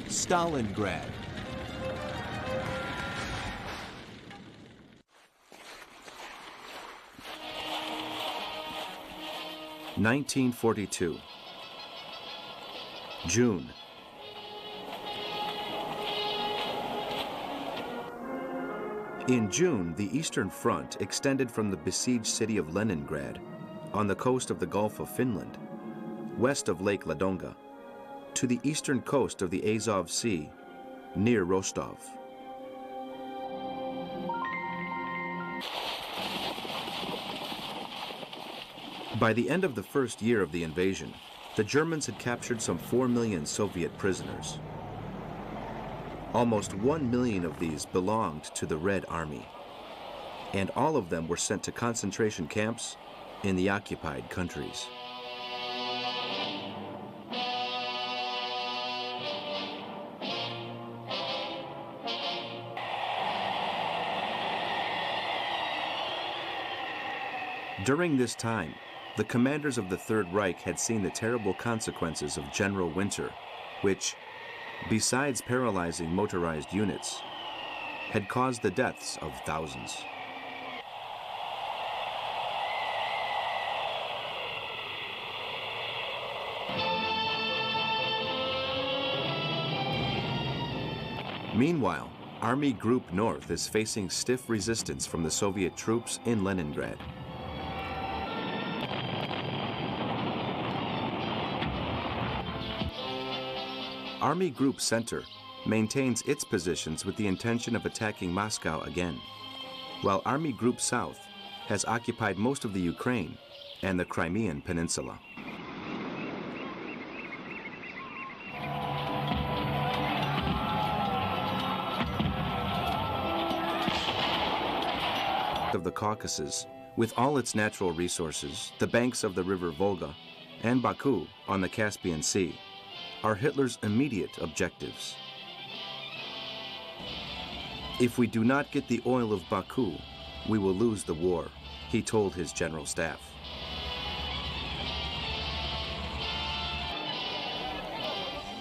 Stalingrad. (1942) June. In June, the Eastern Front extended from the besieged city of Leningrad, on the coast of the Gulf of Finland, west of Lake Ladoga, to the eastern coast of the Azov Sea, near Rostov. By the end of the first year of the invasion, the Germans had captured some 4 million Soviet prisoners. Almost 1 million of these belonged to the Red Army, and all of them were sent to concentration camps in the occupied countries. During this time, the commanders of the Third Reich had seen the terrible consequences of General Winter, which, besides paralyzing motorized units, had caused the deaths of thousands. Meanwhile, Army Group North is facing stiff resistance from the Soviet troops in Leningrad. Army Group Center maintains its positions with the intention of attacking Moscow again, while Army Group South has occupied most of the Ukraine and the Crimean Peninsula. Of the Caucasus, with all its natural resources, the banks of the river Volga, and Baku on the Caspian Sea, are Hitler's immediate objectives. If we do not get the oil of Baku, we will lose the war, he told his general staff.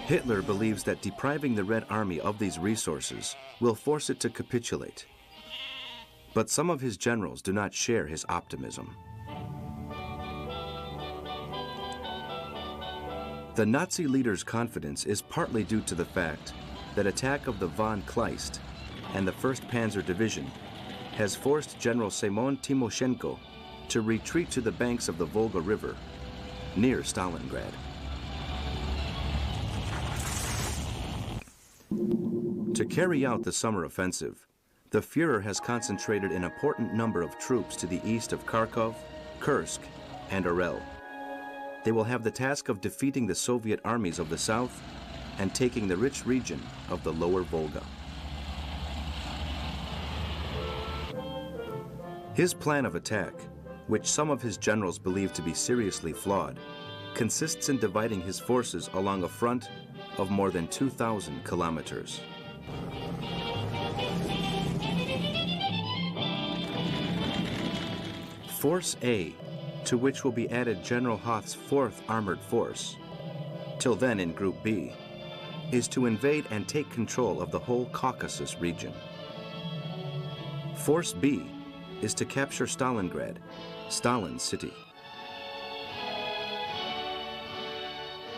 Hitler believes that depriving the Red Army of these resources will force it to capitulate. But some of his generals do not share his optimism. The Nazi leader's confidence is partly due to the fact that attack of the von Kleist and the 1st Panzer Division has forced General Semyon Timoshenko to retreat to the banks of the Volga River, near Stalingrad. To carry out the summer offensive, the Führer has concentrated an important number of troops to the east of Kharkov, Kursk, and Orel. They will have the task of defeating the Soviet armies of the south and taking the rich region of the lower Volga. His plan of attack, which some of his generals believe to be seriously flawed, consists in dividing his forces along a front of more than 2,000 kilometers. Force A, to which will be added General Hoth's 4th Armored Force, till then in Group B, is to invade and take control of the whole Caucasus region. Force B is to capture Stalingrad, Stalin's city.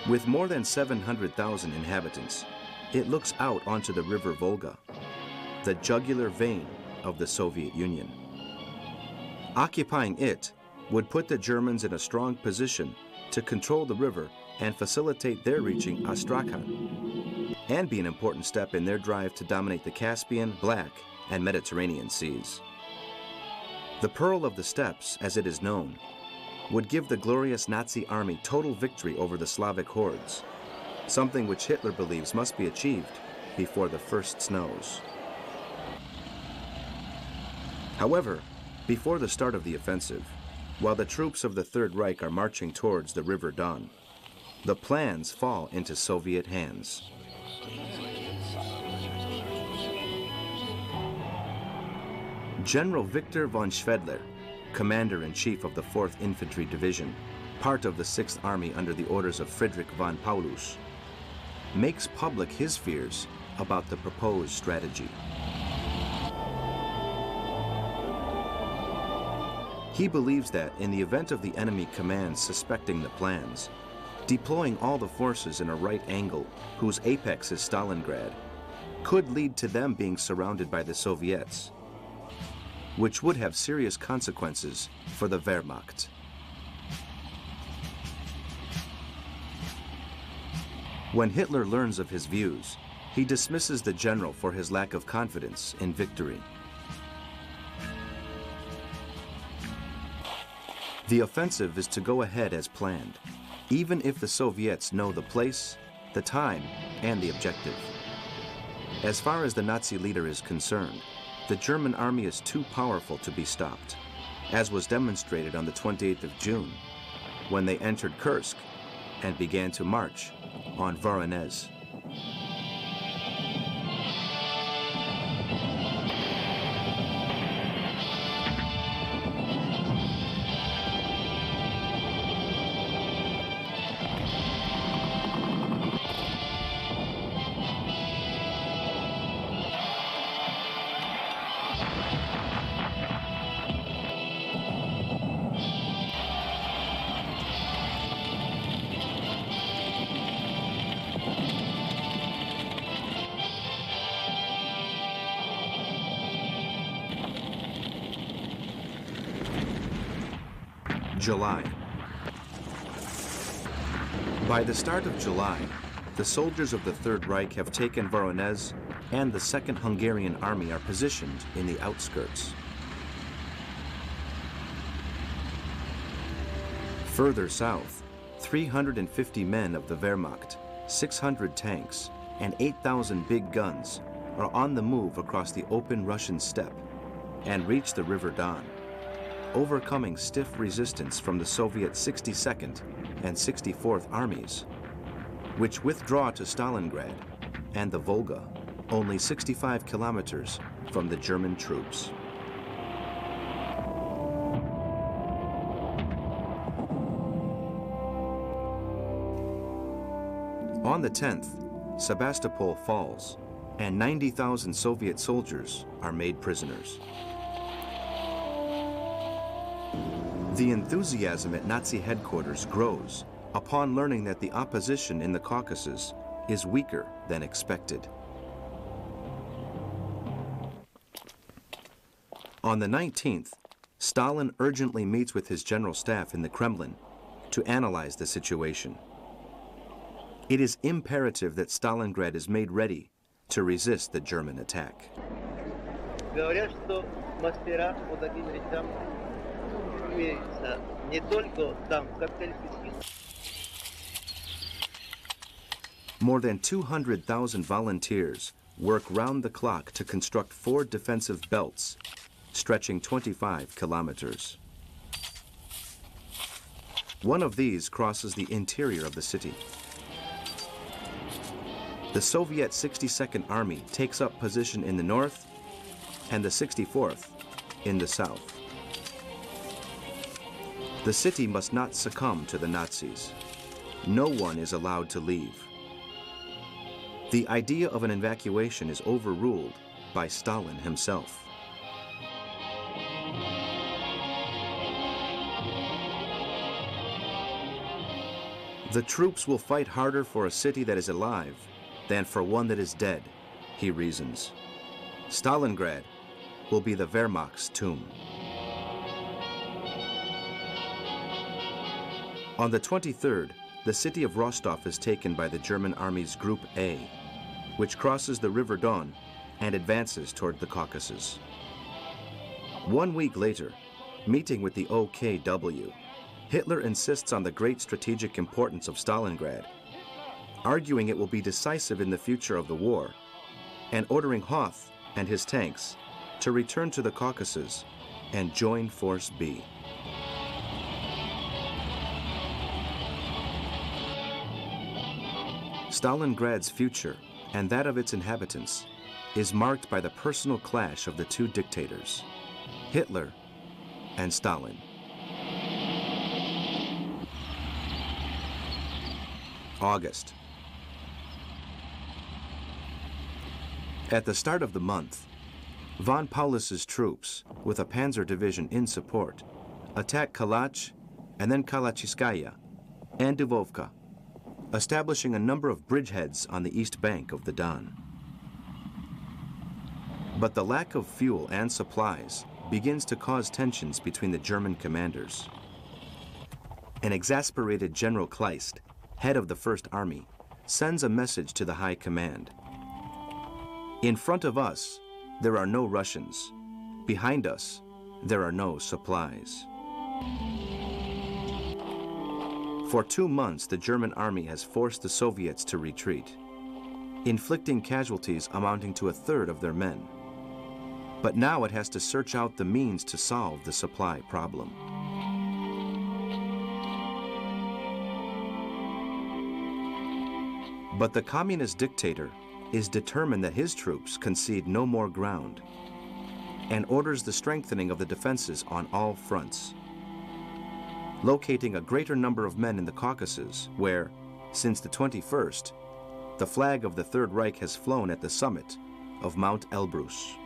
With more than 700,000 inhabitants, it looks out onto the river Volga, the jugular vein of the Soviet Union. Occupying it would put the Germans in a strong position to control the river and facilitate their reaching Astrakhan, and be an important step in their drive to dominate the Caspian, Black, and Mediterranean seas. The Pearl of the Steppes, as it is known, would give the glorious Nazi army total victory over the Slavic hordes, something which Hitler believes must be achieved before the first snows. However, before the start of the offensive, while the troops of the Third Reich are marching towards the River Don, the plans fall into Soviet hands. General Victor von Schwedler, commander-in-chief of the 4th Infantry Division, part of the 6th Army under the orders of Friedrich von Paulus, makes public his fears about the proposed strategy. He believes that in the event of the enemy commands suspecting the plans, deploying all the forces in a right angle whose apex is Stalingrad could lead to them being surrounded by the Soviets, which would have serious consequences for the Wehrmacht. When Hitler learns of his views, he dismisses the general for his lack of confidence in victory. The offensive is to go ahead as planned, even if the Soviets know the place, the time, and the objective. As far as the Nazi leader is concerned, the German army is too powerful to be stopped, as was demonstrated on the 28th of June, when they entered Kursk and began to march on Voronezh. July. By the start of July, the soldiers of the Third Reich have taken Voronezh, and the Second Hungarian Army are positioned in the outskirts. Further south, 350 men of the Wehrmacht, 600 tanks, and 8,000 big guns are on the move across the open Russian steppe and reach the River Don, overcoming stiff resistance from the Soviet 62nd and 64th armies, which withdraw to Stalingrad and the Volga, only 65 kilometers from the German troops. On the 10th, Sebastopol falls, and 90,000 Soviet soldiers are made prisoners. The enthusiasm at Nazi headquarters grows upon learning that the opposition in the Caucasus is weaker than expected. On the 19th, Stalin urgently meets with his general staff in the Kremlin to analyze the situation. It is imperative that Stalingrad is made ready to resist the German attack. Говорят, что мастера по таким вещам имеются не только там, в капиталистических. More than 200,000 volunteers work round the clock to construct 4 defensive belts stretching 25 kilometers. One of these crosses the interior of the city. The Soviet 62nd Army takes up position in the north and the 64th in the south. The city must not succumb to the Nazis. No one is allowed to leave. The idea of an evacuation is overruled by Stalin himself. The troops will fight harder for a city that is alive than for one that is dead, he reasons. Stalingrad will be the Wehrmacht's tomb. On the 23rd, the city of Rostov is taken by the German Army's Group A, which crosses the River Don and advances toward the Caucasus. 1 week later, meeting with the OKW, Hitler insists on the great strategic importance of Stalingrad, arguing it will be decisive in the future of the war, and ordering Hoth and his tanks to return to the Caucasus and join Force B. Stalingrad's future and that of its inhabitants is marked by the personal clash of the two dictators, Hitler and Stalin. August. At the start of the month, von Paulus's troops, with a panzer division in support, attacked Kalach and then Kalachiskaya and Dubovka, establishing a number of bridgeheads on the east bank of the Don. But the lack of fuel and supplies begins to cause tensions between the German commanders. An exasperated General Kleist, head of the First Army, sends a message to the High Command. In front of us, there are no Russians. Behind us, there are no supplies. For 2 months, the German army has forced the Soviets to retreat, inflicting casualties amounting to 1/3 of their men. But now it has to search out the means to solve the supply problem. But the communist dictator is determined that his troops concede no more ground and orders the strengthening of the defenses on all fronts, locating a greater number of men in the Caucasus where, since the 21st, the flag of the Third Reich has flown at the summit of Mount Elbrus.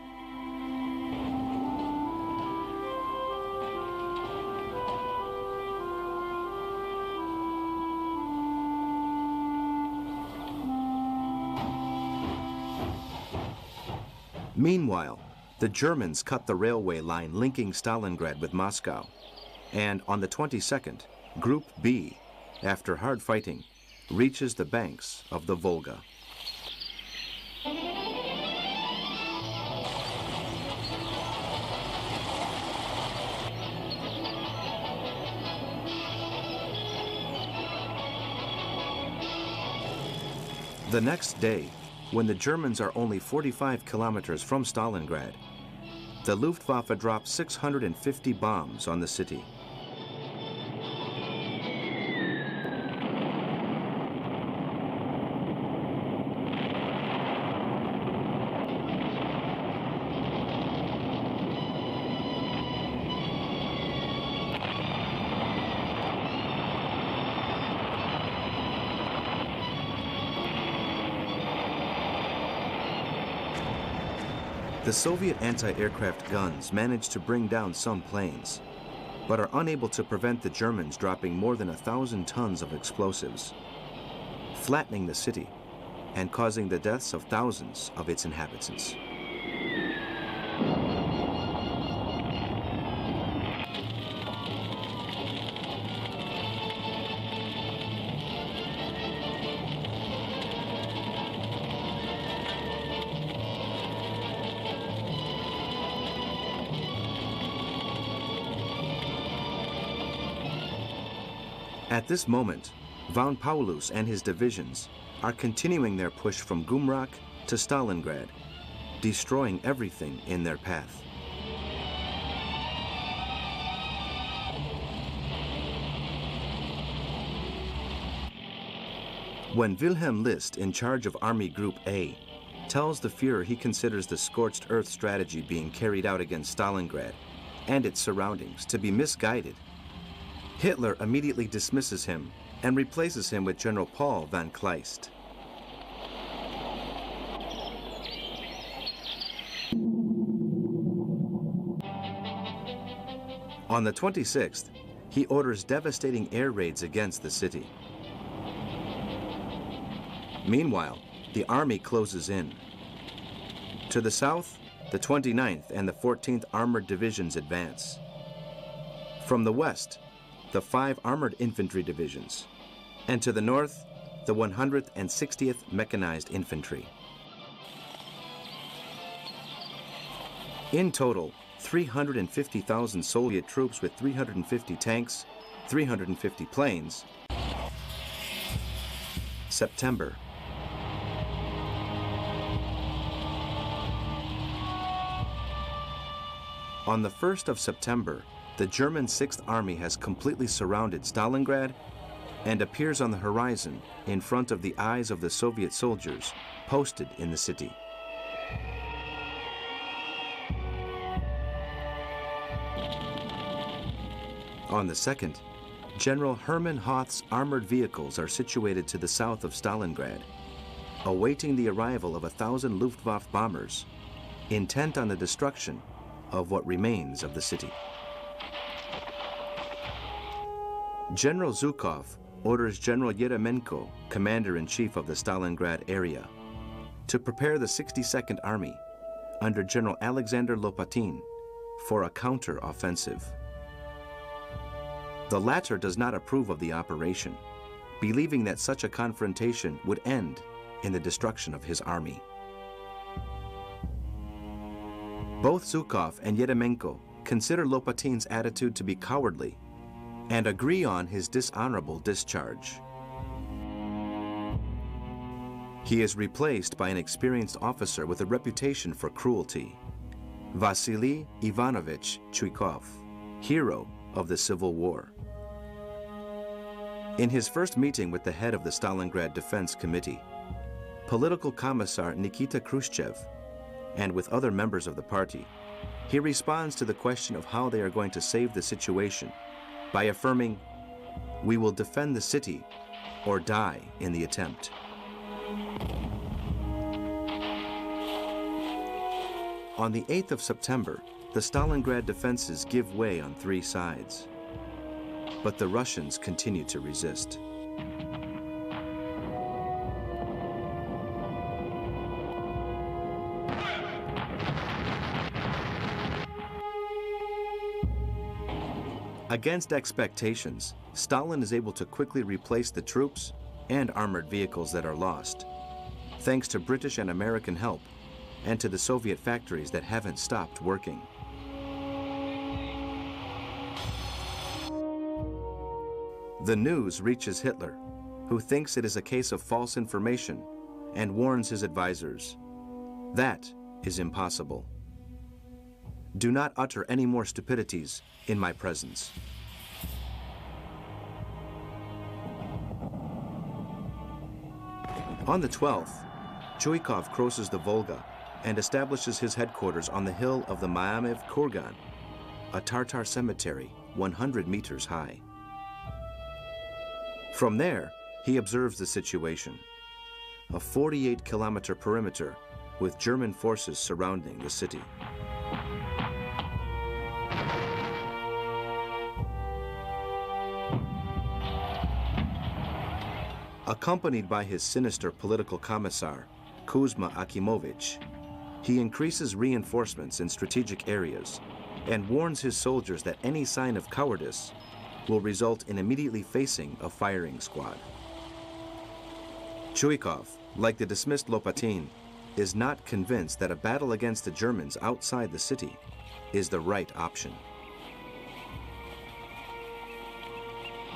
Meanwhile, the Germans cut the railway line linking Stalingrad with Moscow, and on the 22nd, Group B, after hard fighting, reaches the banks of the Volga. The next day, when the Germans are only 45 kilometers from Stalingrad, the Luftwaffe dropped 650 bombs on the city. The Soviet anti-aircraft guns managed to bring down some planes, but are unable to prevent the Germans dropping more than 1,000 tons of explosives, flattening the city and causing the deaths of thousands of its inhabitants. At this moment, von Paulus and his divisions are continuing their push from Gumrak to Stalingrad, destroying everything in their path. When Wilhelm List, in charge of Army Group A, tells the Führer he considers the scorched earth strategy being carried out against Stalingrad and its surroundings to be misguided, Hitler immediately dismisses him and replaces him with General Paul von Kleist. On the 26th, he orders devastating air raids against the city. Meanwhile, the army closes in. To the south, the 29th and the 14th Armored Divisions advance. From the west, the 5 Armored Infantry Divisions, and to the north, the 160th Mechanized Infantry. In total, 350,000 Soviet troops with 350 tanks, 350 planes. September. On the 1st of September, the German 6th Army has completely surrounded Stalingrad and appears on the horizon in front of the eyes of the Soviet soldiers posted in the city. On the 2nd, General Hermann Hoth's armored vehicles are situated to the south of Stalingrad, awaiting the arrival of 1,000 Luftwaffe bombers, intent on the destruction of what remains of the city. General Zhukov orders General Yeremenko, commander-in-chief of the Stalingrad area, to prepare the 62nd Army under General Alexander Lopatin for a counter-offensive. The latter does not approve of the operation, believing that such a confrontation would end in the destruction of his army. Both Zhukov and Yeremenko consider Lopatin's attitude to be cowardly and agree on his dishonorable discharge. He is replaced by an experienced officer with a reputation for cruelty, Vasily Ivanovich Chuikov, hero of the Civil War. In his first meeting with the head of the Stalingrad Defense Committee, political commissar Nikita Khrushchev, and with other members of the party, he responds to the question of how they are going to save the situation by affirming, "We will defend the city or die in the attempt." On the 8th of September, the Stalingrad defenses give way on 3 sides, but the Russians continue to resist. Against expectations, Stalin is able to quickly replace the troops and armored vehicles that are lost, thanks to British and American help and to the Soviet factories that haven't stopped working. The news reaches Hitler, who thinks it is a case of false information and warns his advisors. That is impossible. Do not utter any more stupidities in my presence. On the 12th, Chuikov crosses the Volga and establishes his headquarters on the hill of the Maamev Kurgan, a Tatar cemetery 100 meters high. From there, he observes the situation, a 48-kilometer perimeter with German forces surrounding the city. Accompanied by his sinister political commissar, Kuzma Akimovich, he increases reinforcements in strategic areas and warns his soldiers that any sign of cowardice will result in immediately facing a firing squad. Chuikov, like the dismissed Lopatin, is not convinced that a battle against the Germans outside the city is the right option.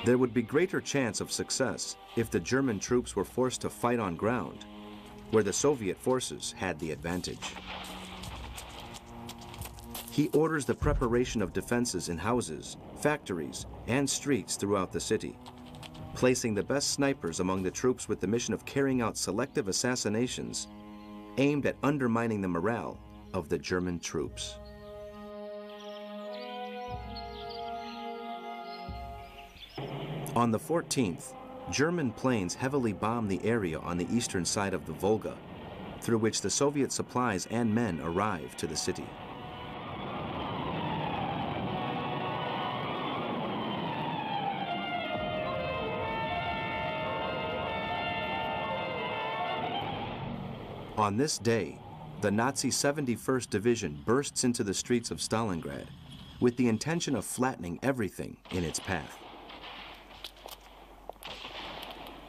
There would be greater chance of success if the German troops were forced to fight on ground, where the Soviet forces had the advantage. He orders the preparation of defenses in houses, factories, and streets throughout the city, placing the best snipers among the troops with the mission of carrying out selective assassinations aimed at undermining the morale of the German troops. On the 14th, German planes heavily bombed the area on the eastern side of the Volga, through which the Soviet supplies and men arrived to the city. On this day, the Nazi 71st Division bursts into the streets of Stalingrad with the intention of flattening everything in its path.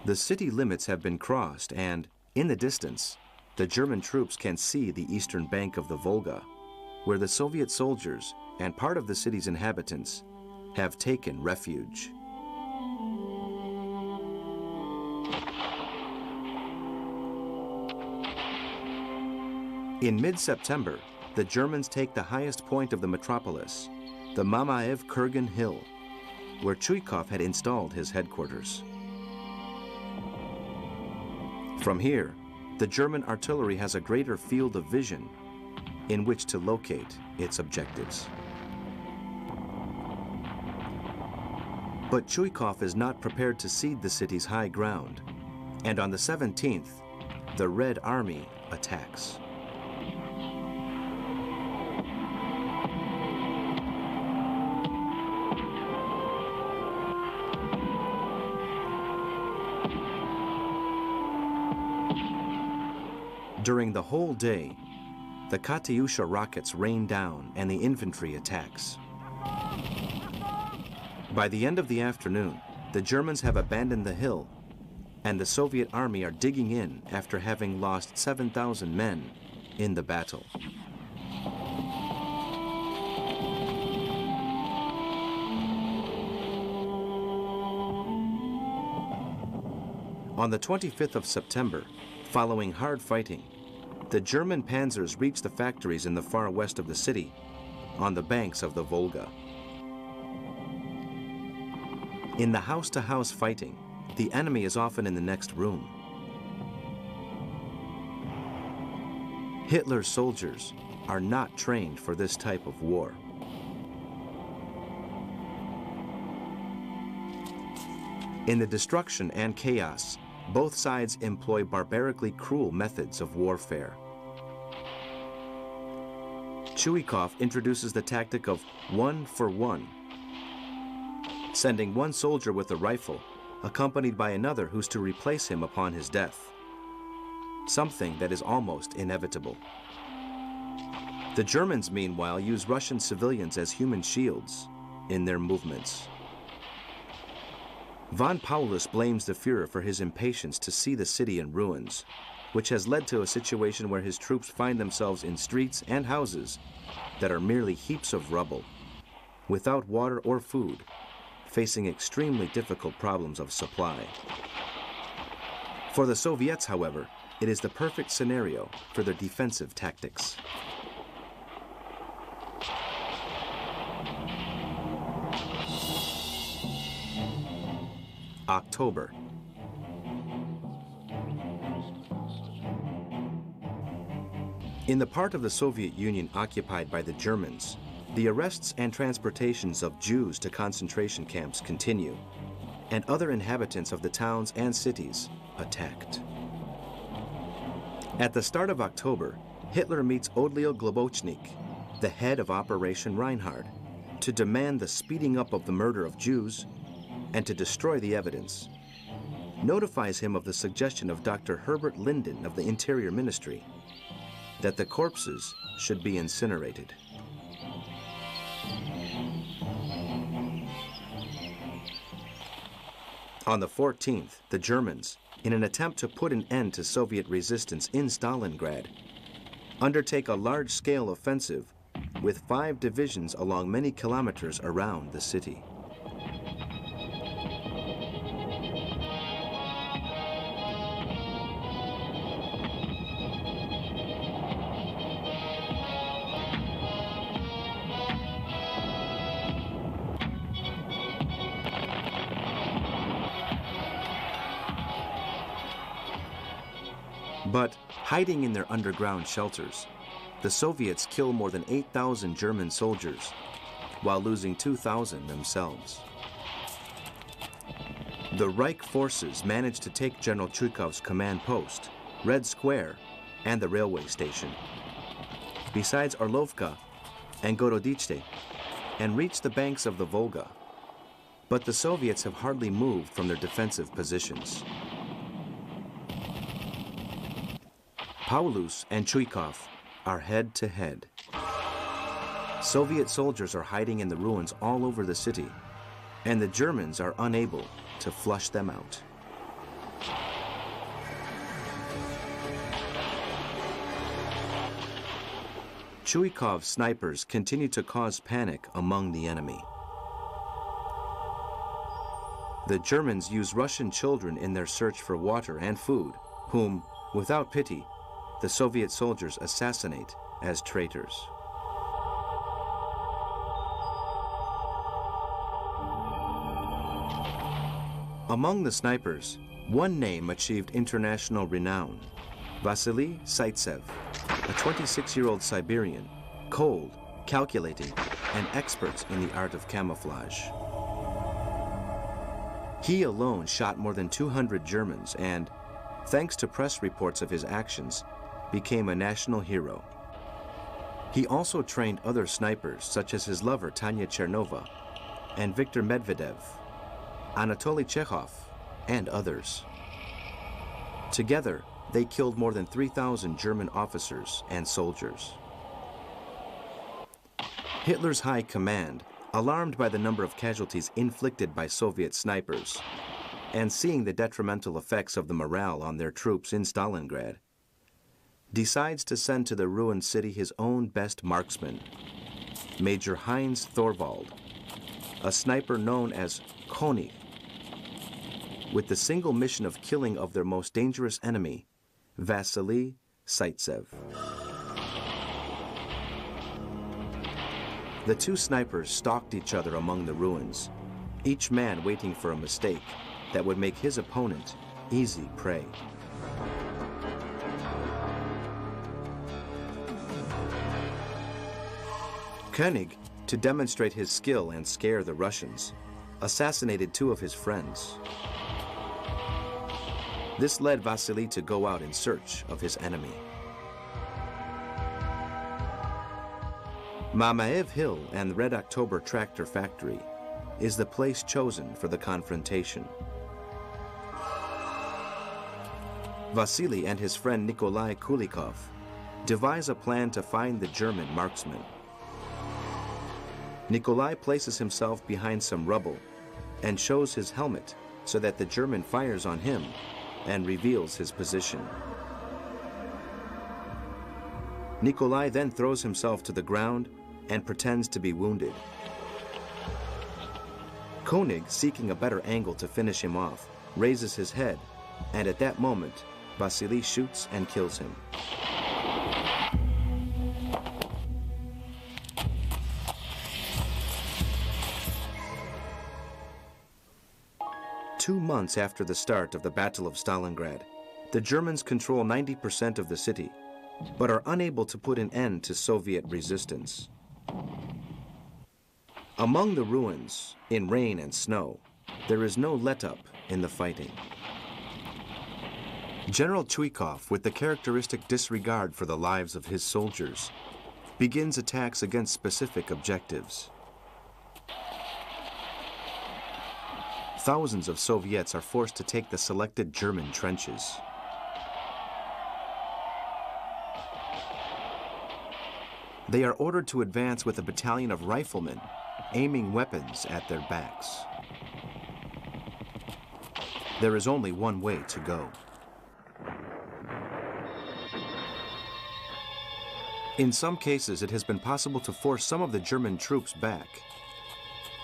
The city limits have been crossed and, in the distance, the German troops can see the eastern bank of the Volga, where the Soviet soldiers and part of the city's inhabitants have taken refuge. In mid-September, the Germans take the highest point of the metropolis, the Mamaev Kurgan Hill, where Chuikov had installed his headquarters. From here, the German artillery has a greater field of vision in which to locate its objectives. But Chuikov is not prepared to cede the city's high ground, and on the 17th, the Red Army attacks. During the whole day, the Katyusha rockets rain down and the infantry attacks. By the end of the afternoon, the Germans have abandoned the hill, and the Soviet army are digging in after having lost 7,000 men in the battle. On the 25th of September, following hard fighting, the German panzers reached the factories in the far west of the city, on the banks of the Volga. In the house-to-house fighting, the enemy is often in the next room. Hitler's soldiers are not trained for this type of war. In the destruction and chaos, both sides employ barbarically cruel methods of warfare. Chuikov introduces the tactic of 1 for 1, sending one soldier with a rifle, accompanied by another who's to replace him upon his death, something that is almost inevitable. The Germans, meanwhile, use Russian civilians as human shields in their movements. Von Paulus blames the Führer for his impatience to see the city in ruins, which has led to a situation where his troops find themselves in streets and houses that are merely heaps of rubble, without water or food, facing extremely difficult problems of supply. For the Soviets, however, it is the perfect scenario for their defensive tactics. October. In the part of the Soviet Union occupied by the Germans, the arrests and transportations of Jews to concentration camps continue, and other inhabitants of the towns and cities attacked. At the start of October, Hitler meets Odlio Globochnik, the head of Operation Reinhard, to demand the speeding up of the murder of Jews and to destroy the evidence, notifies him of the suggestion of Dr. Herbert Linden of the Interior Ministry that the corpses should be incinerated. On the 14th, the Germans, in an attempt to put an end to Soviet resistance in Stalingrad, undertake a large-scale offensive with 5 divisions along many kilometers around the city. But hiding in their underground shelters, the Soviets kill more than 8,000 German soldiers, while losing 2,000 themselves. The Reich forces managed to take General Chuikov's command post, Red Square, and the railway station, besides Orlovka and Gorodichte, and reach the banks of the Volga. But the Soviets have hardly moved from their defensive positions. Paulus and Chuikov are head-to-head. Soviet soldiers are hiding in the ruins all over the city, and the Germans are unable to flush them out. Chuikov's snipers continue to cause panic among the enemy. The Germans use Russian children in their search for water and food, whom, without pity, the Soviet soldiers assassinate as traitors. Among the snipers, one name achieved international renown: Vasily Zaitsev, a 26-year-old Siberian, cold, calculating, and expert in the art of camouflage. He alone shot more than 200 Germans and, thanks to press reports of his actions, became a national hero. He also trained other snipers such as his lover Tanya Chernova and Viktor Medvedev, Anatoly Chekhov, and others. Together, they killed more than 3,000 German officers and soldiers. Hitler's high command, alarmed by the number of casualties inflicted by Soviet snipers, and seeing the detrimental effects of the morale on their troops in Stalingrad, decides to send to the ruined city his own best marksman, Major Heinz Thorwald, a sniper known as König, with the single mission of killing of their most dangerous enemy, Vasily Zaitsev. The two snipers stalked each other among the ruins, each man waiting for a mistake that would make his opponent easy prey. König, to demonstrate his skill and scare the Russians, assassinated two of his friends. This led Vasily to go out in search of his enemy. Mamaev Hill and the Red October tractor factory is the place chosen for the confrontation. Vasily and his friend Nikolai Kulikov devise a plan to find the German marksman. Nikolai places himself behind some rubble and shows his helmet so that the German fires on him and reveals his position. Nikolai then throws himself to the ground and pretends to be wounded. König, seeking a better angle to finish him off, raises his head, and at that moment, Vasily shoots and kills him. Two months after the start of the Battle of Stalingrad, the Germans control 90% of the city, but are unable to put an end to Soviet resistance. Among the ruins, in rain and snow, there is no let-up in the fighting. General Chuikov, with the characteristic disregard for the lives of his soldiers, begins attacks against specific objectives. Thousands of Soviets are forced to take the selected German trenches. They are ordered to advance with a battalion of riflemen, aiming weapons at their backs. There is only one way to go. In some cases, it has been possible to force some of the German troops back,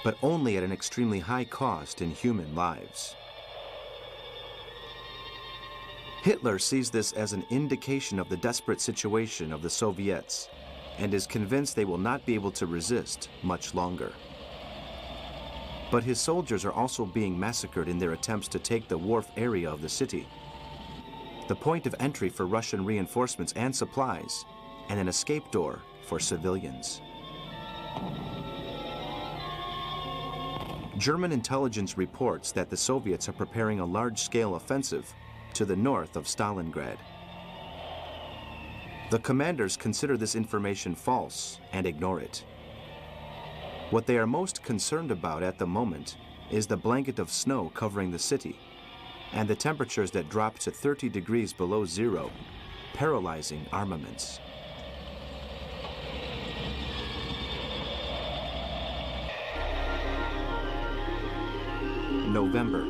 but only at an extremely high cost in human lives. Hitler sees this as an indication of the desperate situation of the Soviets and is convinced they will not be able to resist much longer. But his soldiers are also being massacred in their attempts to take the wharf area of the city, the point of entry for Russian reinforcements and supplies, and an escape door for civilians. German intelligence reports that the Soviets are preparing a large-scale offensive to the north of Stalingrad. The commanders consider this information false and ignore it. What they are most concerned about at the moment is the blanket of snow covering the city and the temperatures that drop to 30 degrees below zero, paralyzing armaments. November.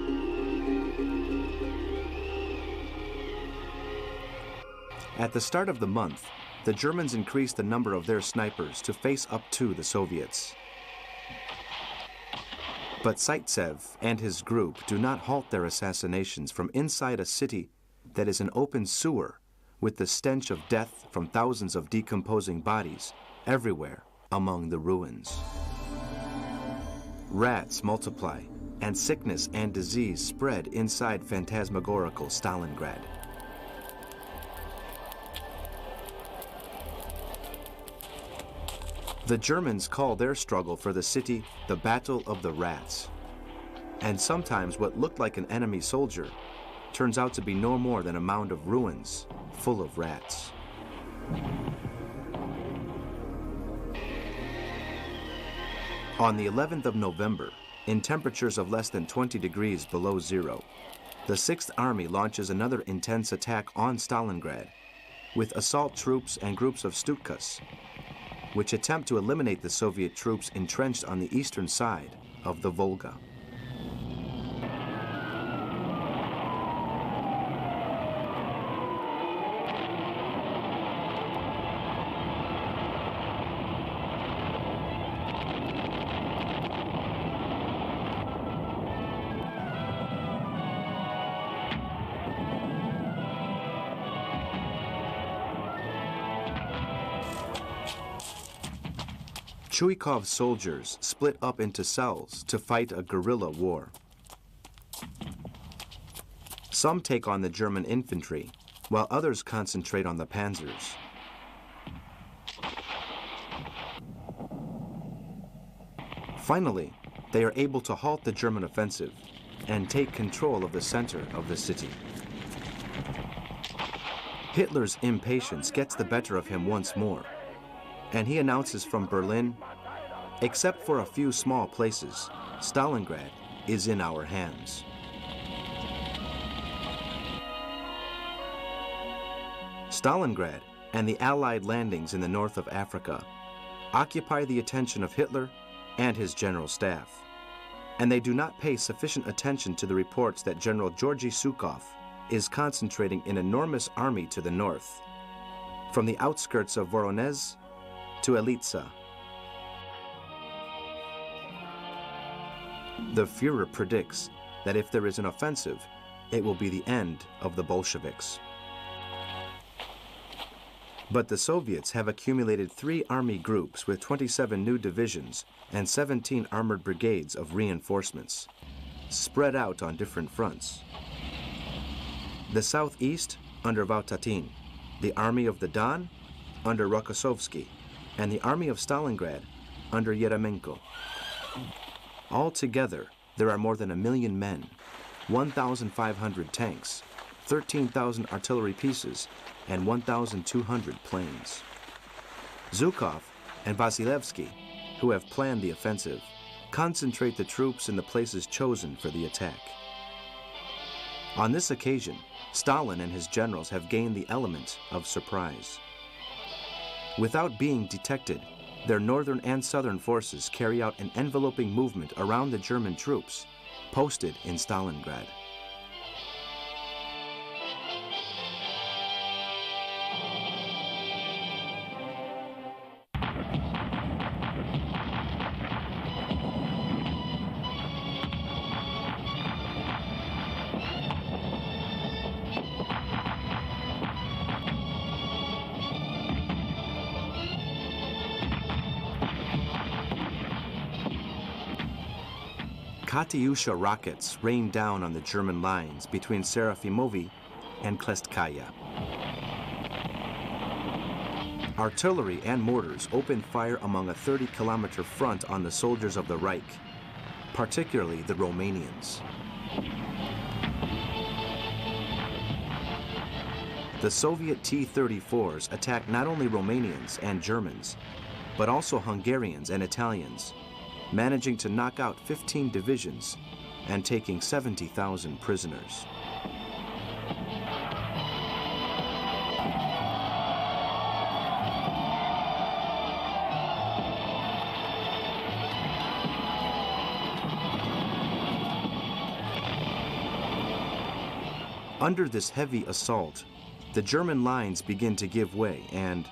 At the start of the month, the Germans increased the number of their snipers to face up to the Soviets. But Zaitsev and his group do not halt their assassinations from inside a city that is an open sewer with the stench of death from thousands of decomposing bodies everywhere among the ruins. Rats multiply, and sickness and disease spread inside phantasmagorical Stalingrad. The Germans call their struggle for the city the Battle of the Rats, and sometimes what looked like an enemy soldier turns out to be no more than a mound of ruins full of rats. On the 11th of November, in temperatures of less than 20 degrees below zero, the 6th Army launches another intense attack on Stalingrad with assault troops and groups of Stutkas, which attempt to eliminate the Soviet troops entrenched on the eastern side of the Volga. Chuikov's soldiers split up into cells to fight a guerrilla war. Some take on the German infantry, while others concentrate on the panzers. Finally, they are able to halt the German offensive and take control of the center of the city. Hitler's impatience gets the better of him once more, and he announces from Berlin, "Except for a few small places, Stalingrad is in our hands." Stalingrad and the Allied landings in the north of Africa occupy the attention of Hitler and his general staff, and they do not pay sufficient attention to the reports that General Georgy Zhukov is concentrating an enormous army to the north, from the outskirts of Voronezh to Elitsa. The Führer predicts that if there is an offensive, it will be the end of the Bolsheviks. But the Soviets have accumulated 3 army groups with 27 new divisions and 17 armored brigades of reinforcements, spread out on different fronts. The southeast under Vatatin, the Army of the Don under Rokossovsky, and the Army of Stalingrad under Yeremenko. Altogether, there are more than 1 million men, 1,500 tanks, 13,000 artillery pieces, and 1,200 planes. Zhukov and Vasilevsky, who have planned the offensive, concentrate the troops in the places chosen for the attack. On this occasion, Stalin and his generals have gained the element of surprise. Without being detected, their northern and southern forces carry out an enveloping movement around the German troops posted in Stalingrad. Katyusha rockets rain down on the German lines between Serafimovi and Klestkaya. Artillery and mortars open fire among a 30-kilometer front on the soldiers of the Reich, particularly the Romanians. The Soviet T-34s attack not only Romanians and Germans, but also Hungarians and Italians, managing to knock out 15 divisions and taking 70,000 prisoners. Under this heavy assault, the German lines begin to give way, and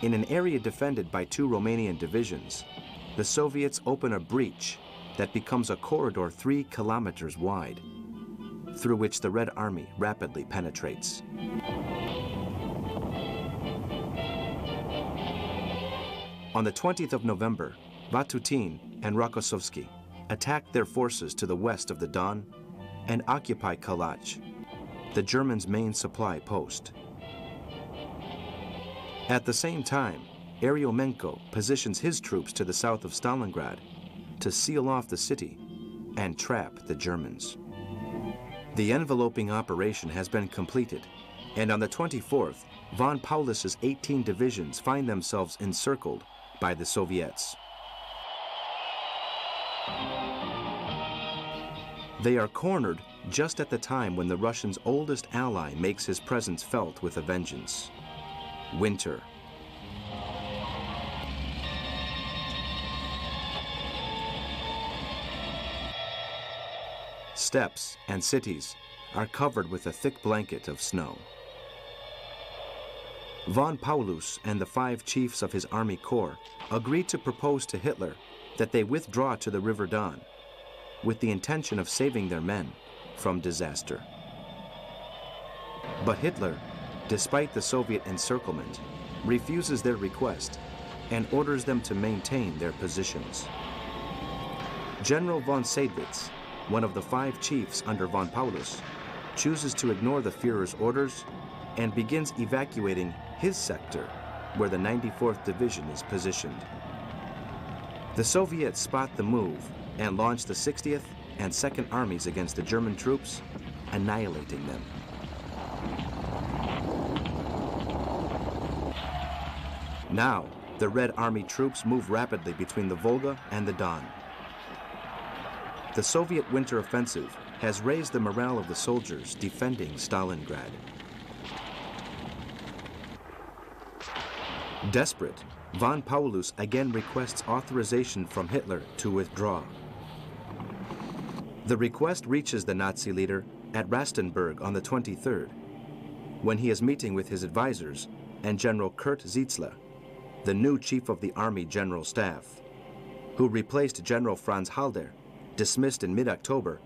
in an area defended by 2 Romanian divisions, the Soviets open a breach that becomes a corridor 3 kilometers wide, through which the Red Army rapidly penetrates. On the 20th of November, Vatutin and Rokossovsky attacked their forces to the west of the Don and occupy Kalach, the Germans' main supply post. At the same time, Eryomenko positions his troops to the south of Stalingrad to seal off the city and trap the Germans. The enveloping operation has been completed, and on the 24th, von Paulus's 18 divisions find themselves encircled by the Soviets. They are cornered just at the time when the Russians' oldest ally makes his presence felt with a vengeance: winter. Steppes and cities are covered with a thick blanket of snow. Von Paulus and the 5 chiefs of his army corps agreed to propose to Hitler that they withdraw to the River Don, with the intention of saving their men from disaster. But Hitler, despite the Soviet encirclement, refuses their request and orders them to maintain their positions. General von Seydlitz, one of the 5 chiefs under von Paulus, chooses to ignore the Führer's orders and begins evacuating his sector, where the 94th Division is positioned. The Soviets spot the move and launch the 60th and 2nd Armies against the German troops, annihilating them. Now, the Red Army troops move rapidly between the Volga and the Don. The Soviet winter offensive has raised the morale of the soldiers defending Stalingrad. Desperate, von Paulus again requests authorization from Hitler to withdraw. The request reaches the Nazi leader at Rastenburg on the 23rd, when he is meeting with his advisors and General Kurt Zietzler, the new chief of the Army General Staff, who replaced General Franz Halder, dismissed in mid-October,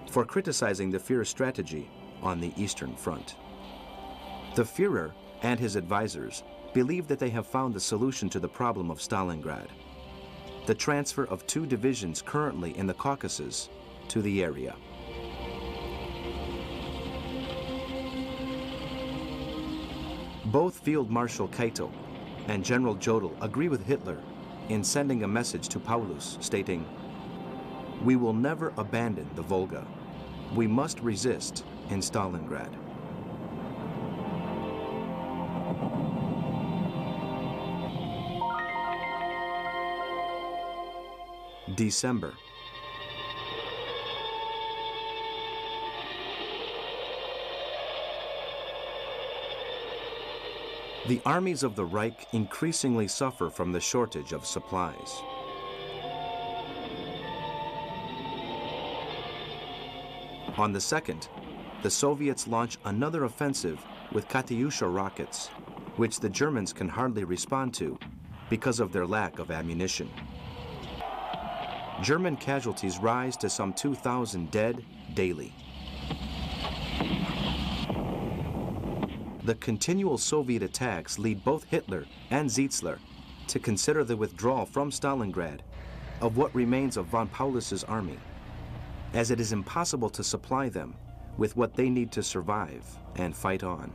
for criticizing the Führer's strategy on the Eastern Front. The Führer and his advisors believe that they have found the solution to the problem of Stalingrad: the transfer of 2 divisions currently in the Caucasus to the area. Both Field Marshal Keitel and General Jodl agree with Hitler in sending a message to Paulus stating, "We will never abandon the Volga. We must resist in Stalingrad." December. The armies of the Reich increasingly suffer from the shortage of supplies. On the 2nd, the Soviets launch another offensive with Katyusha rockets, which the Germans can hardly respond to because of their lack of ammunition. German casualties rise to some 2,000 dead daily. The continual Soviet attacks lead both Hitler and Zietzler to consider the withdrawal from Stalingrad of what remains of von Paulus's army, as it is impossible to supply them with what they need to survive and fight on.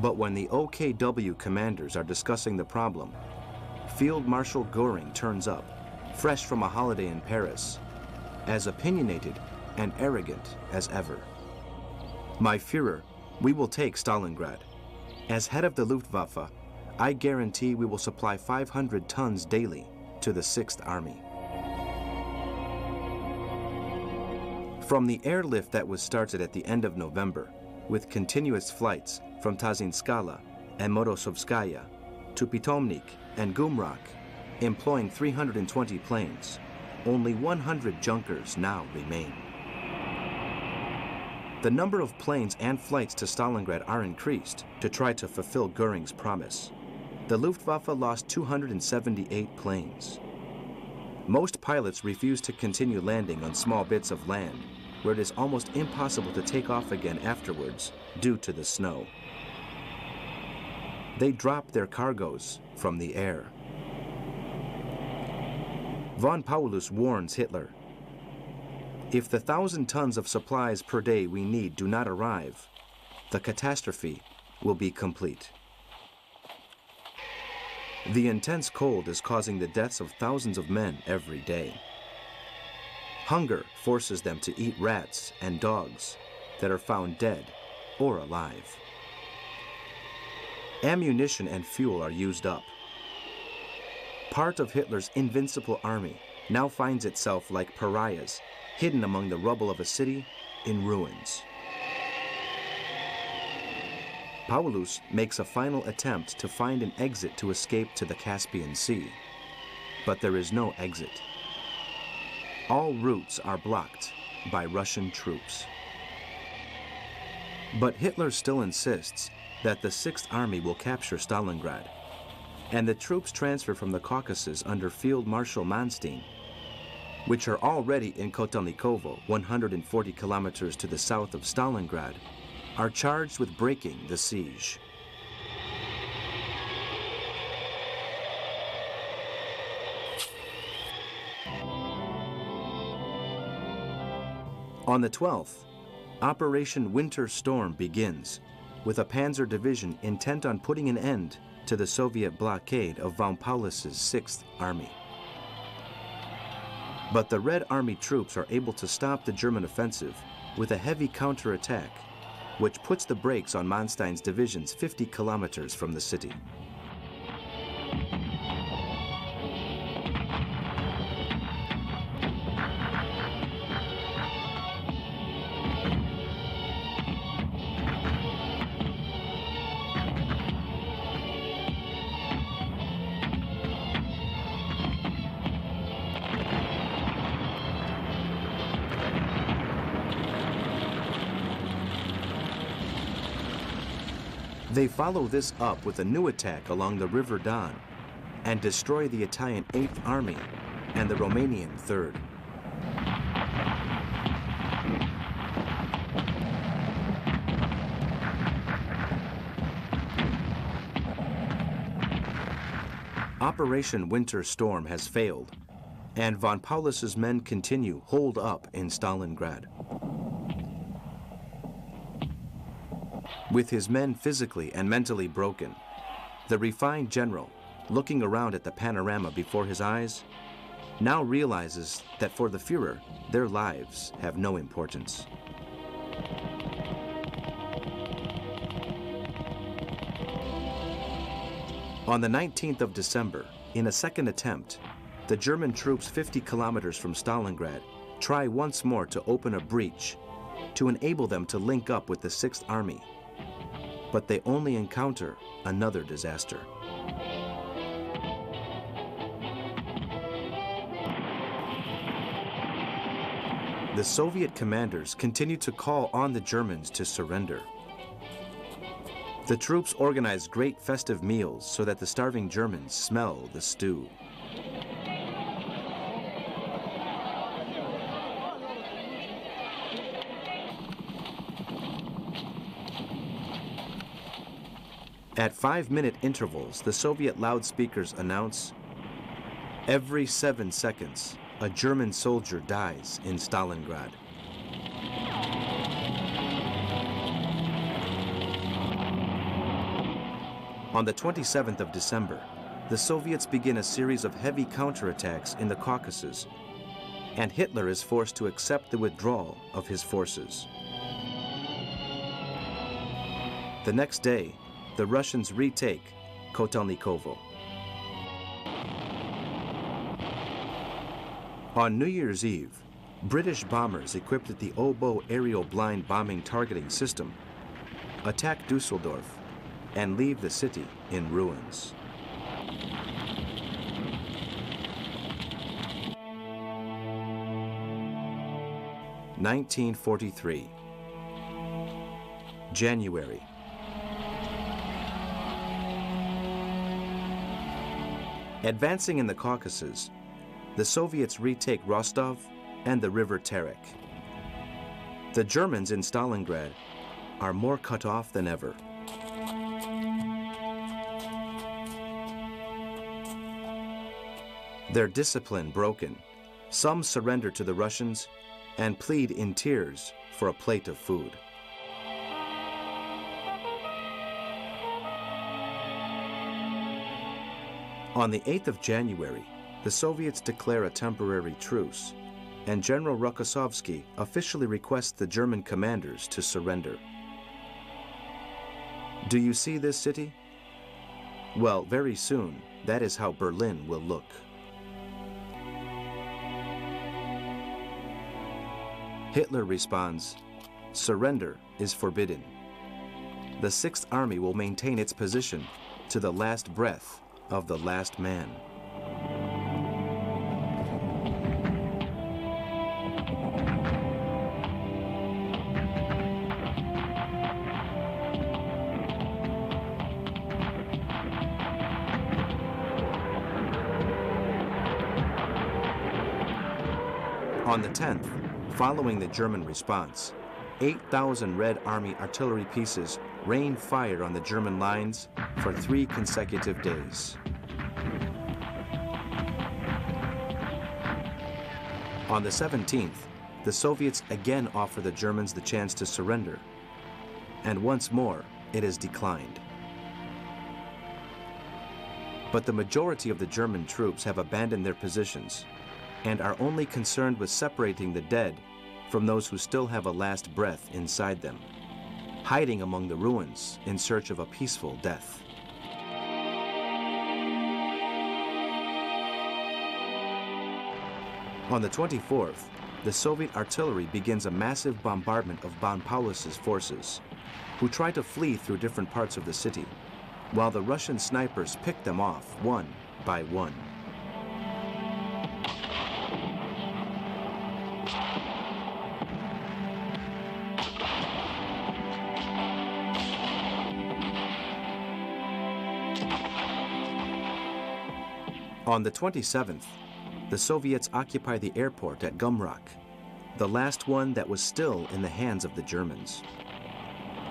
But when the OKW commanders are discussing the problem, Field Marshal Göring turns up, fresh from a holiday in Paris, as opinionated and arrogant as ever. "My Führer, we will take Stalingrad. As head of the Luftwaffe, I guarantee we will supply 500 tons daily to the 6th Army." From the airlift that was started at the end of November, with continuous flights from Tazinskala and Morosovskaya to Pitomnik and Gumrak, employing 320 planes, only 100 Junkers now remain. The number of planes and flights to Stalingrad are increased to try to fulfill Göring's promise. The Luftwaffe lost 278 planes. Most pilots refuse to continue landing on small bits of land, where it is almost impossible to take off again afterwards due to the snow. They drop their cargoes from the air. Von Paulus warns Hitler, "If the 1,000 tons of supplies per day we need do not arrive, the catastrophe will be complete." The intense cold is causing the deaths of thousands of men every day. Hunger forces them to eat rats and dogs that are found dead or alive. Ammunition and fuel are used up. Part of Hitler's invincible army now finds itself like pariahs, hidden among the rubble of a city in ruins. Paulus makes a final attempt to find an exit to escape to the Caspian Sea, but there is no exit. All routes are blocked by Russian troops. But Hitler still insists that the Sixth Army will capture Stalingrad, and the troops transferred from the Caucasus under Field Marshal Manstein, which are already in Kotelnikovo, 140 kilometers to the south of Stalingrad, are charged with breaking the siege. On the 12th, Operation Winter Storm begins, with a Panzer Division intent on putting an end to the Soviet blockade of von Paulus's Sixth Army. But the Red Army troops are able to stop the German offensive with a heavy counterattack, which puts the brakes on Manstein's divisions 50 kilometers from the city. They follow this up with a new attack along the River Don and destroy the Italian 8th Army and the Romanian 3rd. Operation Winter Storm has failed, and von Paulus's men continue holed up in Stalingrad. With his men physically and mentally broken, the refined general, looking around at the panorama before his eyes, now realizes that for the Führer, their lives have no importance. On the 19th of December, in a second attempt, the German troops 50 kilometers from Stalingrad try once more to open a breach to enable them to link up with the Sixth Army. But they only encounter another disaster. The Soviet commanders continue to call on the Germans to surrender. The troops organize great festive meals so that the starving Germans smell the stew. At 5-minute intervals, the Soviet loudspeakers announce, "Every 7 seconds, a German soldier dies in Stalingrad." On the 27th of December, the Soviets begin a series of heavy counterattacks in the Caucasus, and Hitler is forced to accept the withdrawal of his forces. The next day, the Russians retake Kotelnikovo. On New Year's Eve, British bombers equipped with the Oboe aerial blind bombing targeting system attack Dusseldorf and leave the city in ruins. (1943) January. Advancing in the Caucasus, the Soviets retake Rostov and the River Terek. The Germans in Stalingrad are more cut off than ever. Their discipline broken, some surrender to the Russians and plead in tears for a plate of food. On the 8th of January, the Soviets declare a temporary truce and General Rokossovsky officially requests the German commanders to surrender. Do you see this city? Well, very soon, that is how Berlin will look. Hitler responds, "Surrender is forbidden." The Sixth Army will maintain its position to the last breath of the last man. On the 10th, following the German response, 8,000 Red Army artillery pieces rained fire on the German lines for 3 consecutive days. On the 17th, the Soviets again offer the Germans the chance to surrender, and once more it is declined. But the majority of the German troops have abandoned their positions and are only concerned with separating the dead from those who still have a last breath inside them, hiding among the ruins in search of a peaceful death. On the 24th, the Soviet artillery begins a massive bombardment of von Paulus's forces, who try to flee through different parts of the city, while the Russian snipers pick them off one by one. On the 27th, the Soviets occupy the airport at Gumrak, the last one that was still in the hands of the Germans.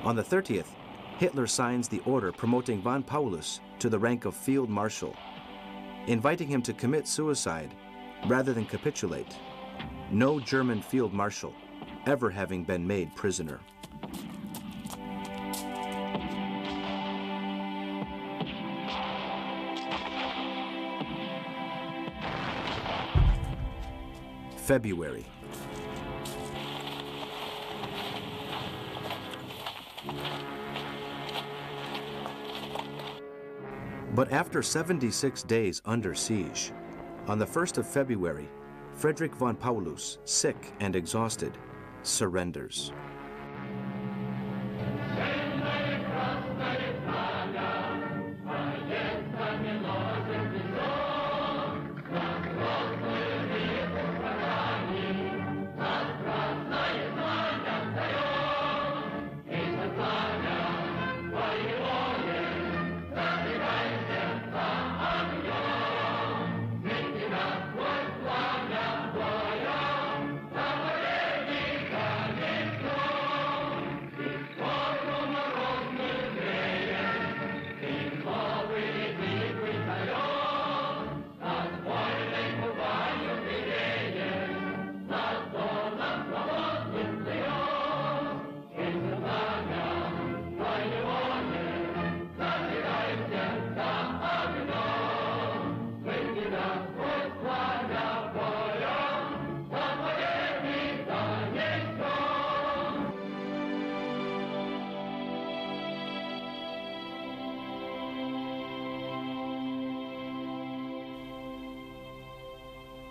On the 30th, Hitler signs the order promoting von Paulus to the rank of Field Marshal, inviting him to commit suicide rather than capitulate, no German Field Marshal ever having been made prisoner. February. But after 76 days under siege, on the 1st of February, Friedrich von Paulus, sick and exhausted, surrenders.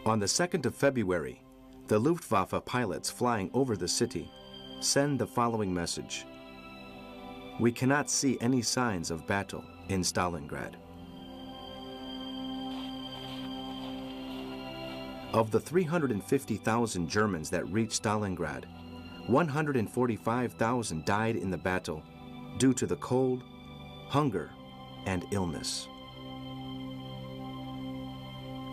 On the 2nd of February, the Luftwaffe pilots flying over the city send the following message: "We cannot see any signs of battle in Stalingrad." Of the 350,000 Germans that reached Stalingrad, 145,000 died in the battle due to the cold, hunger, and illness.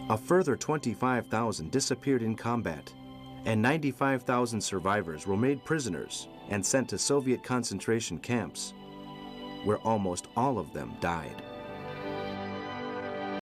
A further 25,000 disappeared in combat, and 95,000 survivors were made prisoners and sent to Soviet concentration camps, where almost all of them died.